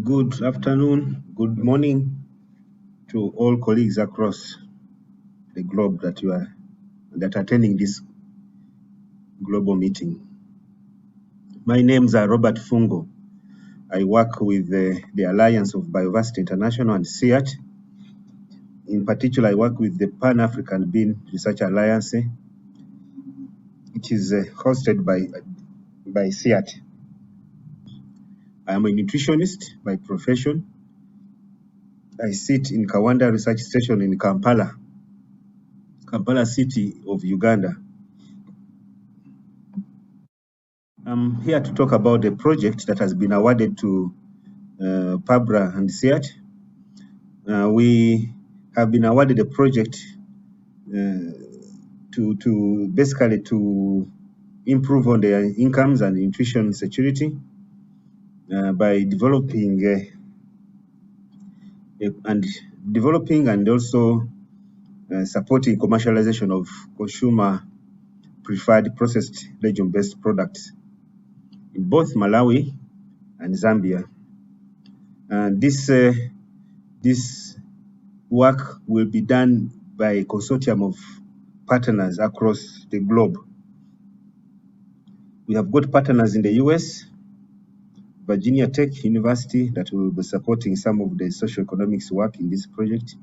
Good afternoon, good morning to all colleagues across the globe that are attending this global meeting. My names are Robert Fungo. I work with the Alliance of Bioversity International and CIAT. In particular, I work with the Pan-African Bean Research Alliance, which is hosted by CIAT. I am a nutritionist by profession. I sit in Kawanda Research Station in Kampala city of Uganda. I'm here to talk about the project that has been awarded to PABRA and CIAT. We have been awarded a project to basically to improve on their incomes and nutrition security by developing and also supporting commercialization of consumer preferred processed legume-based products in both Malawi and Zambia. And this work will be done by a consortium of partners across the globe. We have got partners in the US, Virginia Tech University, that will be supporting some of the socioeconomics work in this project.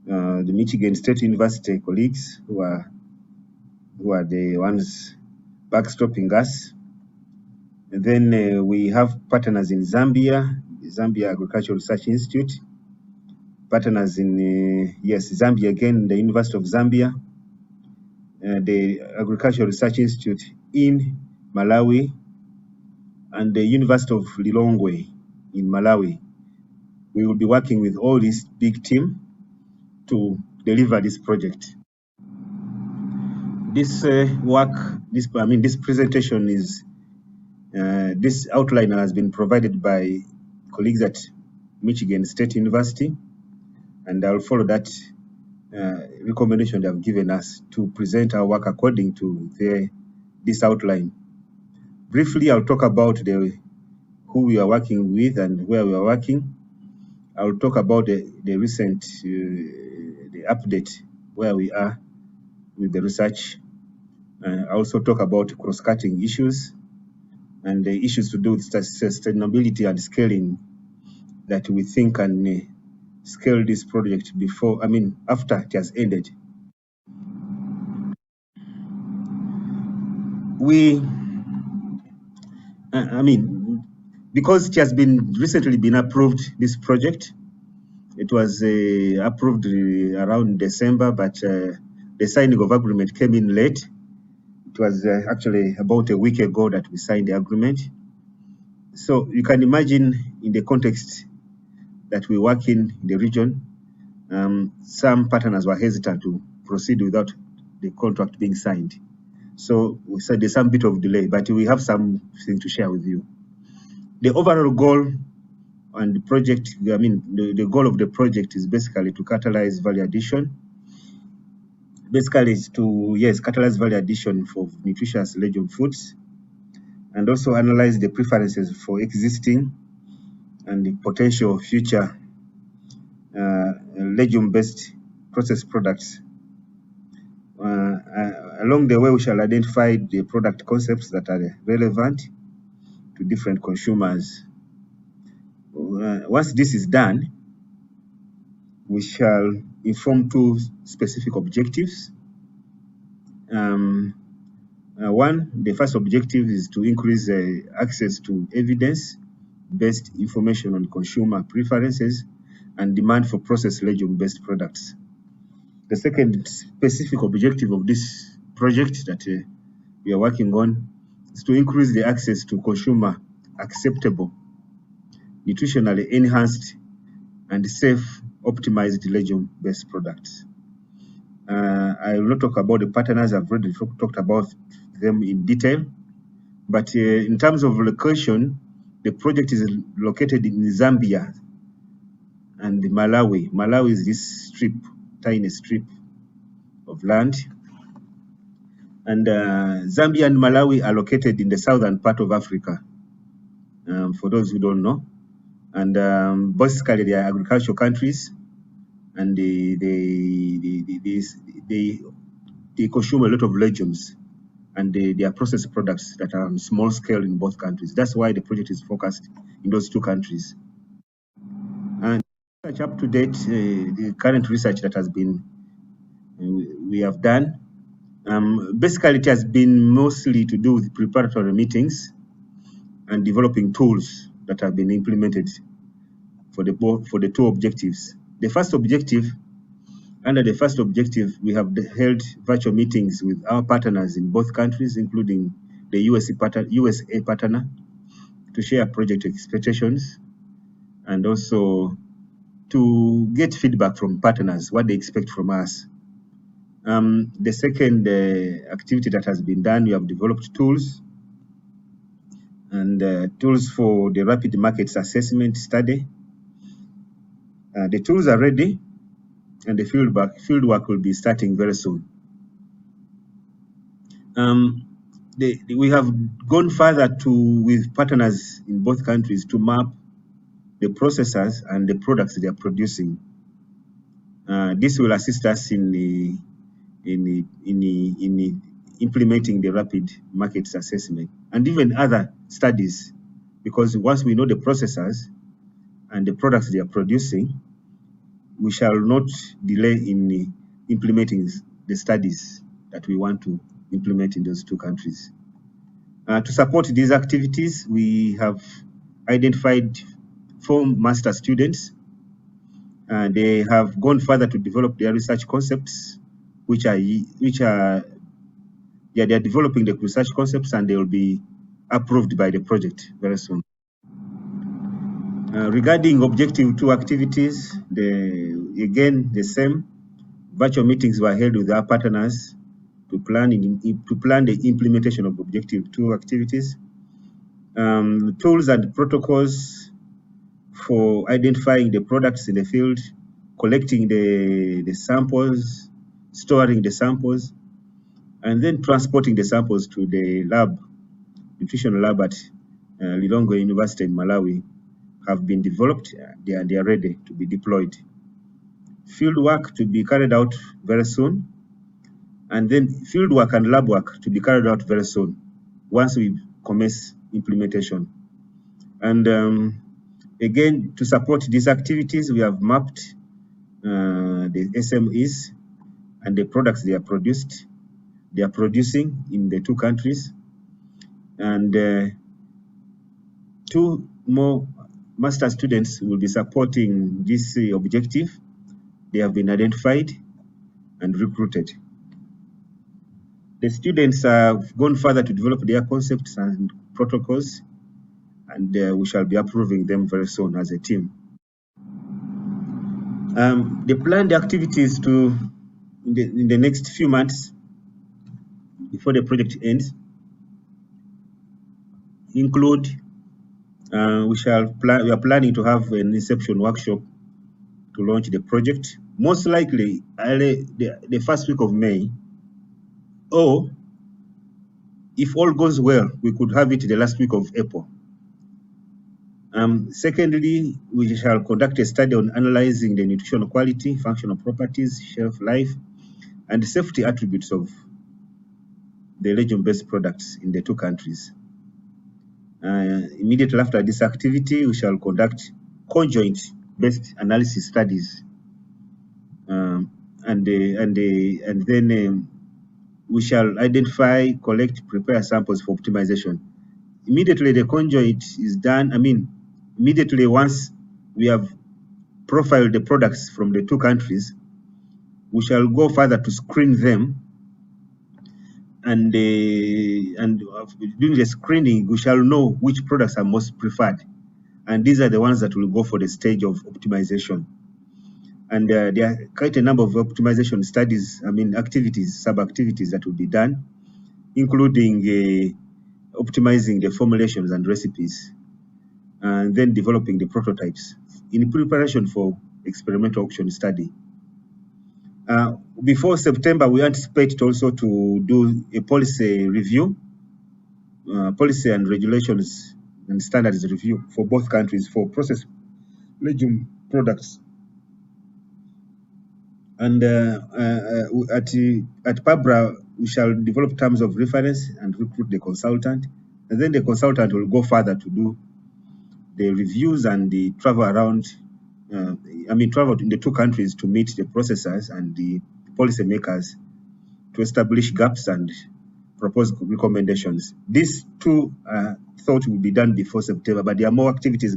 The Michigan State University colleagues who are the ones backstopping us. And then we have partners in Zambia, the Zambia Agricultural Research Institute, partners in, Zambia again, the University of Zambia, the Agricultural Research Institute in Malawi, and the University of Lilongwe in Malawi. We will be working with all this big team to deliver this project. This this presentation is, this outline has been provided by colleagues at Michigan State University, and I'll follow that recommendation they have given us to present our work according to this outline. Briefly, I'll talk about who we are working with and where we are working. I'll talk about the recent the update where we are with the research. I also talk about cross-cutting issues and the issues to do with sustainability and scaling that we think can scale this project after it has ended. Because it has recently been approved, this project, it was approved around December, but the signing of agreement came in late. It was actually about a week ago that we signed the agreement. So you can imagine in the context that we work in the region, some partners were hesitant to proceed without the contract being signed. So we said there's some bit of delay, but we have something to share with you. The overall goal and the project, the goal of the project is basically to catalyze value addition. Basically, is to, catalyze value addition for nutritious legume foods, and also analyze the preferences for existing and the potential future legume-based processed products. Along the way, we shall identify the product concepts that are relevant to different consumers. Once this is done, we shall inform two specific objectives. The first objective is to increase access to evidence-based information on consumer preferences and demand for processed legume-based products. The second specific objective of this project that we are working on is to increase the access to consumer acceptable, nutritionally enhanced, and safe optimized legume-based products. I will not talk about the partners. I've already talked about them in detail. But in terms of location, the project is located in Zambia and Malawi. Malawi is this tiny strip of land. And Zambia and Malawi are located in the southern part of Africa. for those who don't know. And basically, they are agricultural countries, and they consume a lot of legumes, and they are processed products that are on small scale in both countries. That's why the project is focused in those two countries. And up to date, the current research that has been we have done, basically it has been mostly to do with preparatory meetings and developing tools that have been implemented for the two objectives. The first objective, under the first objective, we have held virtual meetings with our partners in both countries, including the USA partner, to share project expectations and also to get feedback from partners, what they expect from us. The second activity that has been done, we have developed tools and tools for the rapid markets assessment study. The tools are ready, and the field work will be starting very soon. We have gone further with partners in both countries to map the processors and the products they are producing. This will assist us in implementing the rapid markets assessment and even other studies, because once we know the processors and the products they are producing, we shall not delay in implementing the studies that we want to implement in those two countries. To support these activities, we have identified 4 master students. They have gone further to develop their research concepts, they are developing the research concepts, and they will be approved by the project very soon. Regarding objective 2 activities, again the same. Virtual meetings were held with our partners to plan the implementation of objective 2 activities. Tools and protocols for identifying the products in the field, collecting the samples, storing the samples, and then transporting the samples to the nutrition lab at Lilongwe University in Malawi have been developed. They are ready to be deployed. Field work to be carried out very soon, and then field work and lab work to be carried out very soon once we commence implementation. And again, to support these activities, we have mapped the SMEs and the products they are producing in the two countries, and 2 more master students will be supporting this objective. They have been identified and recruited. The students have gone further to develop their concepts and protocols, and we shall be approving them very soon as a team. The planned activities in the next few months before the project ends include we are planning to have an inception workshop to launch the project, most likely the first week of May, or if all goes well, we could have it the last week of April. Secondly, we shall conduct a study on analyzing the nutritional quality, functional properties, shelf life, and safety attributes of the legume-based products in the two countries. Immediately after this activity, we shall conduct conjoint-based analysis studies, and then we shall identify, collect, prepare samples for optimization. Immediately the conjoint is done, immediately once we have profiled the products from the two countries, we shall go further to screen them, and during the screening, we shall know which products are most preferred, and these are the ones that will go for the stage of optimization. And there are quite a number of optimization studies, activities, sub-activities that will be done, including optimizing the formulations and recipes, and then developing the prototypes in preparation for experimental auction study. Before September, we anticipate also to do a policy review, policy and regulations and standards review for both countries for processed legume products. And at PABRA, we shall develop terms of reference and recruit the consultant. And then the consultant will go further to do the reviews and the travel around, travel in the two countries to meet the processors and the policymakers to establish gaps and propose recommendations. These two thought will be done before September, but there are more activities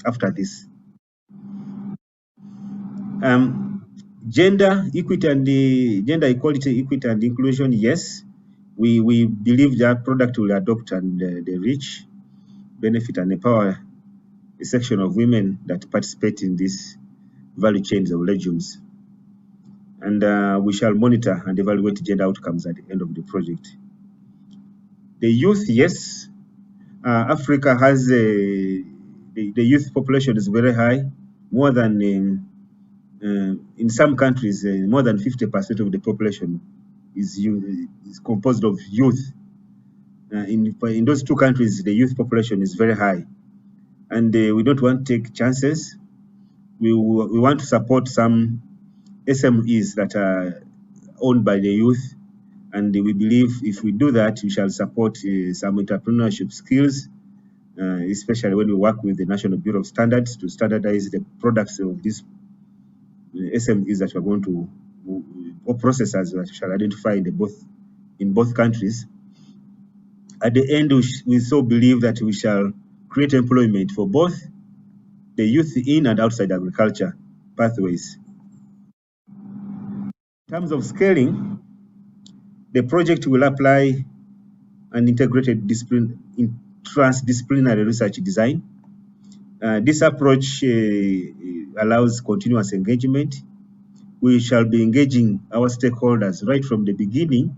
after this. Gender equity and the gender equality, equity and inclusion, yes. We believe that product will adopt and the reach, benefit and empower a section of women that participate in this value chains of legumes. And we shall monitor and evaluate gender outcomes at the end of the project. The youth, yes. Africa has the youth population is very high, more than in some countries, more than 50% of the population is composed of youth. In those two countries, the youth population is very high, and we don't want to take chances. We want to support some SMEs that are owned by the youth, and we believe if we do that, we shall support some entrepreneurship skills, especially when we work with the National Bureau of Standards to standardize the products of these SMEs that we're going to, or processors that we shall identify in both countries. At the end, we so believe that we shall create employment for both the youth in and outside agriculture pathways. In terms of scaling, the project will apply an integrated transdisciplinary research design. This approach allows continuous engagement. We shall be engaging our stakeholders right from the beginning,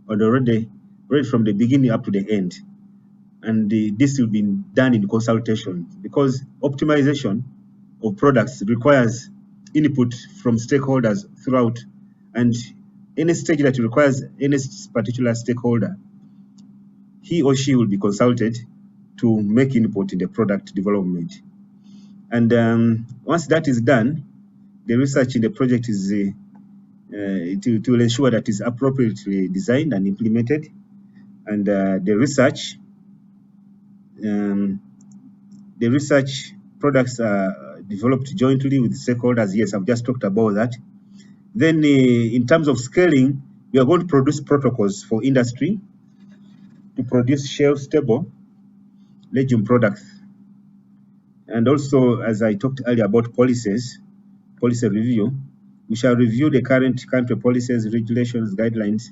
right from the beginning up to the end. And this will be done in consultation, because optimization of products requires input from stakeholders throughout, and any stage that requires any particular stakeholder, he or she will be consulted to make input in the product development. And once that is done, the research in the project is to ensure that it's appropriately designed and implemented. And the research products are developed jointly with stakeholders. Yes, I've just talked about that. Then in terms of scaling, we are going to produce protocols for industry to produce shelf-stable legume products. And also, as I talked earlier about policy review, we shall review the current country policies, regulations, guidelines,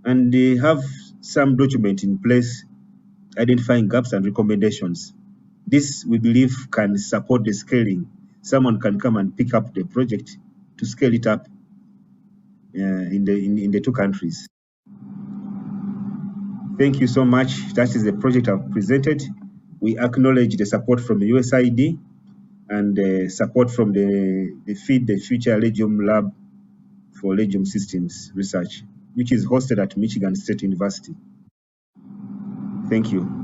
and have some document in place identifying gaps and recommendations. This, we believe, can support the scaling. Someone can come and pick up the project to scale it up in the two countries. Thank you so much. That is the project I've presented. We acknowledge the support from the USAID and support from the Feed the Future Legume Lab for Legume Systems Research, which is hosted at Michigan State University. Thank you.